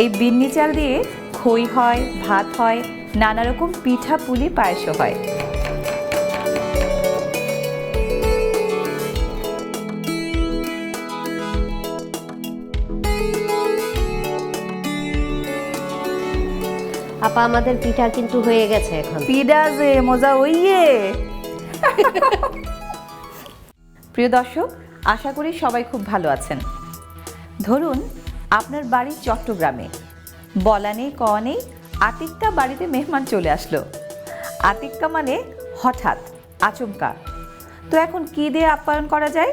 এই বিন্নি চাল দিয়ে খই হয়, ভাত হয়, নানা রকম পিঠা পুলি পায়েসও হয়। আপা আমাদের পিঠা কিন্তু হয়ে গেছে এখন। পিঠা যে মজা হইয়ে। প্রিয় দর্শক, আশা করি সবাই খুব ভালো আছেন। ধরুন আপনার বাড়ি চট্টগ্রামে, বলা নেই কওয়া নেই, আতিক্কা বাড়িতে মেহমান চলে আসলো। আতিক্কা মানে হঠাৎ, আচমকা। তো এখন কি দিয়ে আপ্যায়ন করা যায়?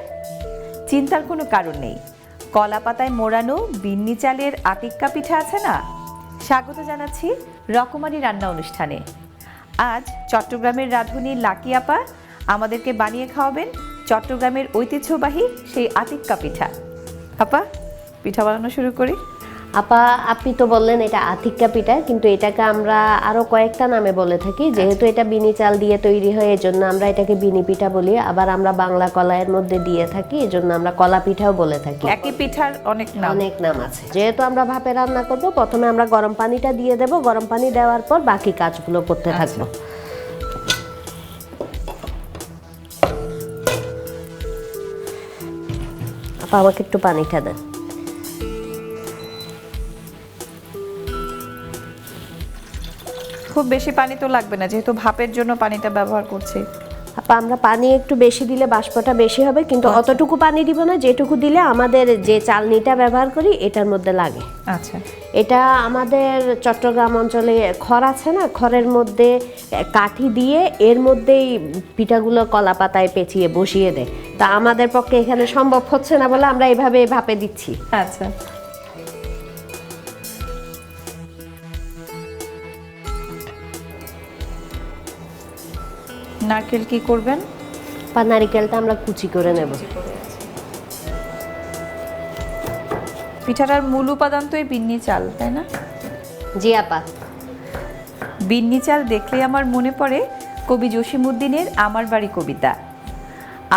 চিন্তার কোনো কারণ নেই। কলা পাতায় মোড়ানো বিন্নি চালের আতিক্কা পিঠা আছে না? স্বাগত জানাচ্ছি রকমারি রান্না অনুষ্ঠানে। আজ চট্টগ্রামের রাঁধুনি লাকি আপা আমাদেরকে বানিয়ে খাওয়াবেন চট্টগ্রামের ঐতিহ্যবাহী সেই আতিক্কা পিঠা। আপা, পিঠা বানানো শুরু করি। আপা আপনি তো বললেন এটা আতিক্কা পিঠা, কিন্তু এটাকে আমরা আরো কয়েকটা নামে বলে থাকি। যেহেতু এটা বিনি চাল দিয়ে তৈরি হয়, এজন্য আমরা এটাকে বিনি পিঠা বলি। আবার আমরা বাংলা কলাইয়ের মধ্যে দিয়ে থাকি, এজন্য আমরা কলা পিঠাও বলে থাকি। একই পিঠার অনেক নাম আছে। যেহেতু আমরা ভাপে রান্না করব, প্রথমে আমরা গরম পানিটা দিয়ে দেব। গরম পানি দেওয়ার পর বাকি কাজগুলো করতে থাকবো। আপা আমাকে একটু পানিটা দেন। খুব বেশি পানি তো লাগবে না, যেহেতু ভাপের জন্য পানিটা ব্যবহার করছি। আপা আমরা পানি একটু বেশি দিলে বাষ্পটা বেশি হবে, কিন্তু অতটুকু পানি দিব না যেটুকু দিলে আমাদের যে চালনিটা ব্যবহার করি এটার মধ্যে লাগে। আচ্ছা, এটা আমাদের চট্টগ্রাম অঞ্চলে খড় আছে না, খড়ের মধ্যে কাঠি দিয়ে এর মধ্যেই পিঠাগুলো কলা পাতায় পেঁচিয়ে বসিয়ে দেয়। তা আমাদের পক্ষে এখানে সম্ভব হচ্ছে না বলে আমরা এইভাবে ভাপে দিচ্ছি। আচ্ছা। নারকেল কি করবেন? বা নারিকেলটা আমরা কুচি করে নেব। পিঠাটার মূল উপাদান তো এই বিন্নি চাল, তাই না? জি আপা। বিন্নি চাল দেখলে আমার মনে পড়ে কবি জসিমউদ্দিনের আমার বাড়ি কবিতা।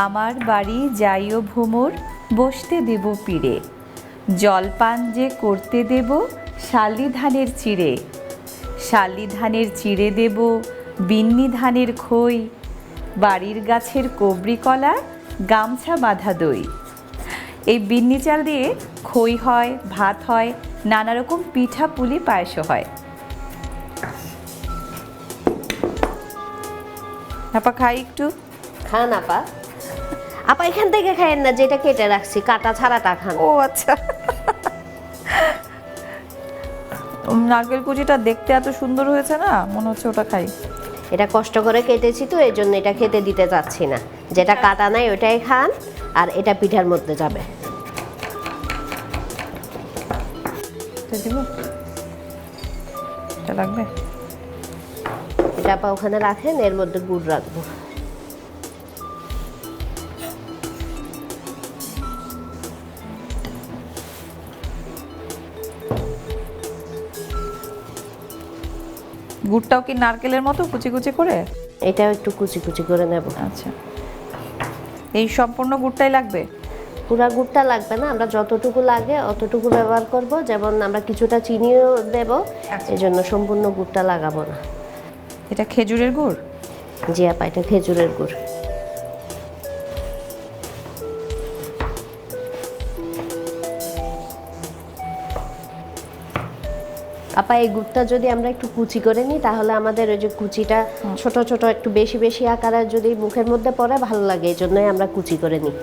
আমার বাড়ি যাইও ভ্রমর, বসতে দেব পীরে, জলপান যে করতে দেব শালি ধানের চিড়ে, শালি ধানের চিড়ে দেব বিন্নি ধানের খই, বাড়ির গাছের কবরি কলা গামছা বাঁধা দই। এই বিন্নি চাল দিয়ে খই হয়, ভাত হয়, নানা রকম পিঠা পুলি পায়েসও হয়। আপা খাই একটু। খান আপা। আপা এখান থেকে খাইয়েন না, যেটা কেটে রাখছি কাটা ছাড়াটা খান। ও আচ্ছা। নারকেল কুচিটা দেখতে এত সুন্দর হয়েছে না, মনে হচ্ছে ওটা খাই। এটা কষ্ট করে কেটেছি তো এই জন্য এটা খেতে দিতে চাচ্ছি না। যেটা কাটা নাই ওটাই খান, আর এটা পিঠার মধ্যে যাবে। এটা লাগবে? এটা আপা ওখানে রাখেন, এর মধ্যে গুড় রাখবো। গুড়টাও কি নারকেলের মতো কুচি কুচি করে? এটাও একটু কুচি কুচি করে নেব। আচ্ছা, এই সম্পূর্ণ গুড়টাই লাগবে? পুরা গুড়টা লাগবে না, আমরা যতটুকু লাগে অতটুকু ব্যবহার করব। যেমন আমরা কিছুটা চিনিও দেব, এই জন্য সম্পূর্ণ গুড়টা লাগাবো না। এটা খেজুরের গুড়? জি আপা, এটা খেজুরের গুড়। আপা এই গুড়টা যদি আমরা একটু কুচি করে নিই, তাহলে আমাদের ওই যে কুচিটা ছোট ছোট একটু বেশি বেশি আকারে যদি মুখের মধ্যে পড়ে ভালো লাগে, এই জন্যই আমরা কুচি করে নিই।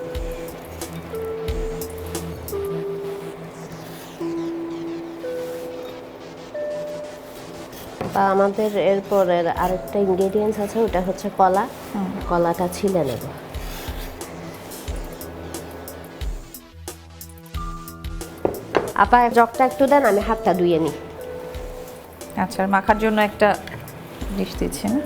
বা আমাদের এরপরের আরেকটা ইনগ্রেডিয়েন্টস আছে, ওটা হচ্ছে কলা। কলাটা ছিলে নেব। আপা জগটা একটু দেন, আমি হাতটা ধুয়ে নিই। আচ্ছা, মাখার জন্য একটা ডিশ দিচ্ছি না?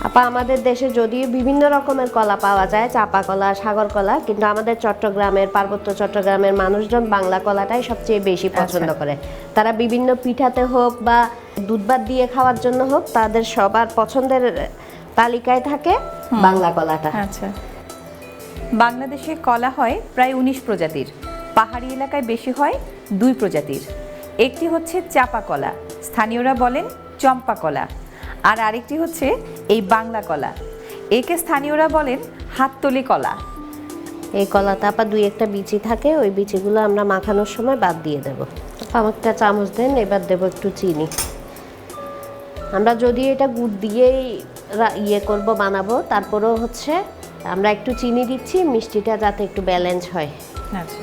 আপা আমাদের দেশে যদিও বিভিন্ন রকমের কলা পাওয়া যায়, চাপা কলা, সাগর কলা, কিন্তু আমাদের চট্টগ্রামের, পার্বত্য চট্টগ্রামের মানুষজন বাংলা কলাটাই সবচেয়ে বেশি পছন্দ করে। তারা বিভিন্ন পিঠাতে হোক বা দুধ ভাত দিয়ে খাওয়ার জন্য হোক, তাদের সবার পছন্দের তালিকায় থাকে বাংলা কলাটা। আচ্ছা, বাংলাদেশে কলা হয় প্রায় 19 প্রজাতির, পাহাড়ি এলাকায় বেশি হয় 2 প্রজাতির। একটি হচ্ছে চাপা কলা, স্থানীয়রা বলেন চম্পা কলা, আর আরেকটি হচ্ছে এই বাংলা কলা, একে স্থানীয়রা বলেন হাততলি কলা। এই কলাতে আপা 2-1টা বিচি থাকে, ওই বিচিগুলো আমরা মাখানোর সময় বাদ দিয়ে দেব। আমার একটা চামচ দেন, এবার দেব একটু চিনি। আমরা যদি এটা গুড় দিয়েই বানাবো, তারপরেও হচ্ছে আমরা একটু চিনি দিচ্ছি, মিষ্টিটা যাতে একটু ব্যালেন্স হয়। আচ্ছা,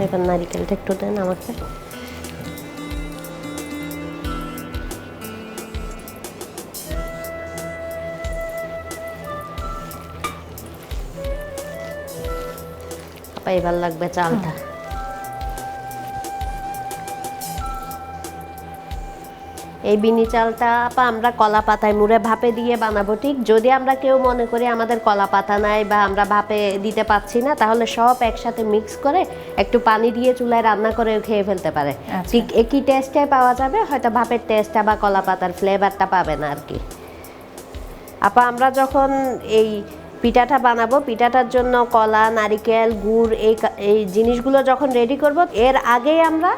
এবার নারিকেলটা একটু দেন আমাকে। এবার লাগবে চালটা। এই বিনি চালটা আমরা কলা পাতায় মুড়ে ভাপে দিয়ে বানাবো। ঠিক যদি আমরা কেউ মনে করি আমাদের কলা পাতা নাই বা আমরা ভাপে দিতে পারছি না, তাহলে সব একসাথে মিক্স করে একটু পানি দিয়ে চুলায় রান্না করে খেয়ে ফেলতে পারে। ঠিক একই টেস্টটাই পাওয়া যাবে, হয়তো ভাপের টেস্টটা বা কলা পাতার ফ্লেভারটা পাবে না আর কি। আমরা যখন এই পিঠাটা বানাবো, পিঠাটার জন্য কলা, নারিকেল, গুড় এই জিনিসগুলো যখন রেডি করব, এর আগেই আমরা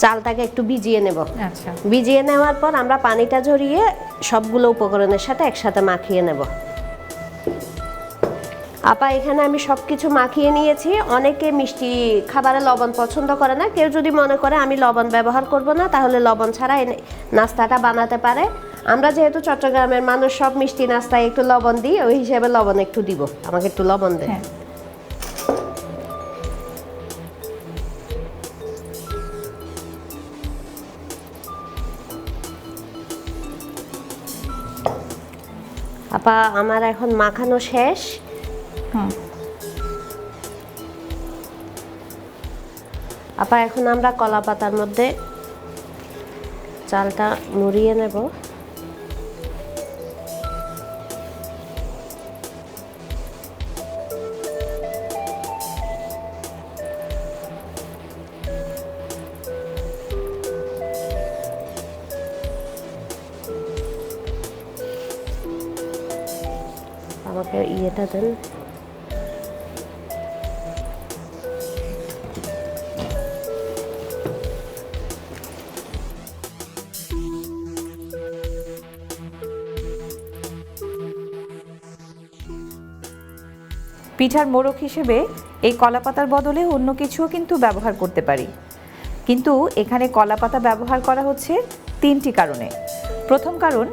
চালটাকে একটু ভিজিয়ে নেব। আচ্ছা, ভিজিয়ে নেওয়ার পর আমরা পানিটা ঝরিয়ে সবগুলো উপকরণের সাথে একসাথে মাখিয়ে নেব। এখানে আমি সব কিছু মাখিয়ে নিয়েছি। অনেকে মিষ্টি খাবারে লবণ পছন্দ করে না, কেউ যদি মনে করে আমি লবণ ব্যবহার করব না, তাহলে লবণ ছাড়া এই নাস্তাটা বানাতে পারে। আমরা যেহেতু চট্টগ্রামের মানুষ, সব মিষ্টি নাস্তায় একটু লবণ দিই, ওই হিসেবে লবণ একটু দিব। আমাকে একটু লবণ দেন। আমার এখন মাখানো শেষ। এখন আমরা কলা পাতার মধ্যে চালটা মুড়িয়ে নেব। আমাকে ইয়েটা দেন। পিঠার মোড়ক হিসেবে এই কলাপাতার বদলে অন্য কিছুও কিন্তু ব্যবহার করতে পারি, কিন্তু এখানে কলাপাতা ব্যবহার করা হচ্ছে 3টি কারণে। প্রথম কারণ,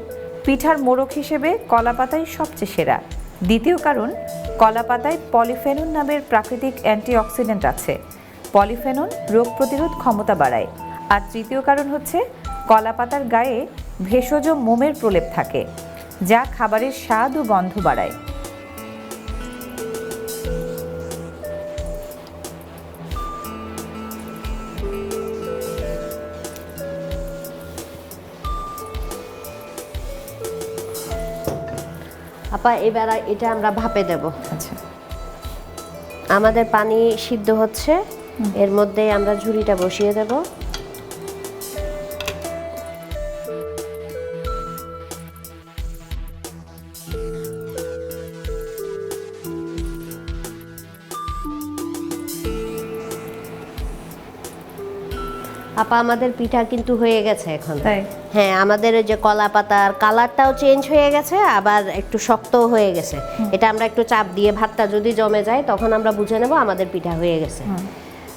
পিঠার মোড়ক হিসেবে কলাপাতাই সবচেয়ে সেরা। দ্বিতীয় কারণ, কলাপাতায় পলিফেনল নামের প্রাকৃতিক অ্যান্টিঅক্সিডেন্ট আছে, পলিফেনল রোগ প্রতিরোধ ক্ষমতা বাড়ায়। আর তৃতীয় কারণ হচ্ছে কলাপাতার গায়ে ভেষজ মোমের প্রলেপ থাকে, যা খাবারের স্বাদ ও গন্ধ বাড়ায়। এবার এটা আমরা ভাপে দেব। আচ্ছা, আমাদের পানি সিদ্ধ হচ্ছে, এর মধ্যে আমরা ঝুড়িটা বসিয়ে দেব। আমাদের পিঠা কিন্তু হয়ে গেছে এখন। হ্যাঁ, আমাদের যে কলা পাতার কালারটাও চেঞ্জ হয়ে গেছে, আবার একটু শক্তও হয়ে গেছে। এটা আমরা একটু চাপ দিয়ে ভাতটা যদি জমে যায়, তখন আমরা বুঝে নেব আমাদের পিঠা হয়ে গেছে।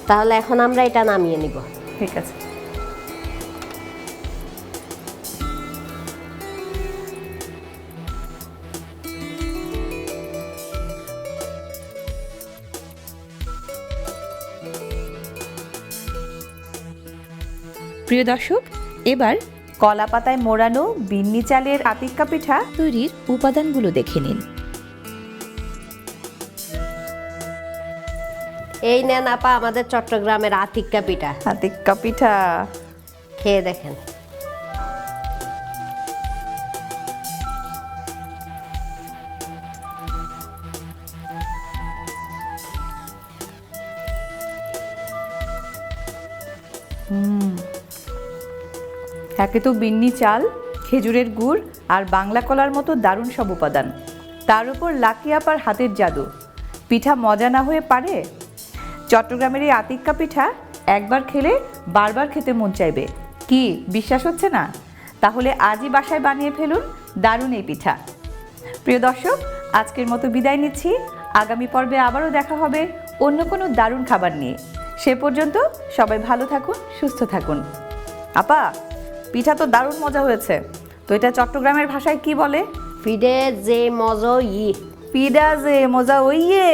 তাহলে এখন আমরা এটা নামিয়ে নিব। ঠিক আছে। প্রিয় দর্শক, এবার কলাপাতায় মোড়ানো বিন্নি চালের আতিক্কা পিঠা তৈরির উপাদানগুলো দেখে নিন। এই নেন আপা আমাদের চট্টগ্রামের আতিক্কা পিঠা, আতিক্কা পিঠা। খেয়ে দেখেন। একে তো বিন্নি চাল, খেজুরের গুড় আর বাংলা কলার মতো দারুণ সব উপাদান, তার উপর লাকি আপার হাতের জাদু, পিঠা মজা না হয়ে পারে? চট্টগ্রামের এই আতিক্কা পিঠা একবার খেলে বারবার খেতে মন চাইবে। কি বিশ্বাস হচ্ছে না? তাহলে আজই বাসায় বানিয়ে ফেলুন দারুণ এই পিঠা। প্রিয় দর্শক, আজকের মতো বিদায় নিচ্ছি। আগামী পর্বে আবারও দেখা হবে অন্য কোনো দারুণ খাবার নিয়ে। সে পর্যন্ত সবাই ভালো থাকুন, সুস্থ থাকুন। আপা, পিঠা তো দারুণ মজা হয়েছে, তো এটা চট্টগ্রামের ভাষায় কি বলে? পিঠে যে মজা পিঠা যে মজা ওইয়ে।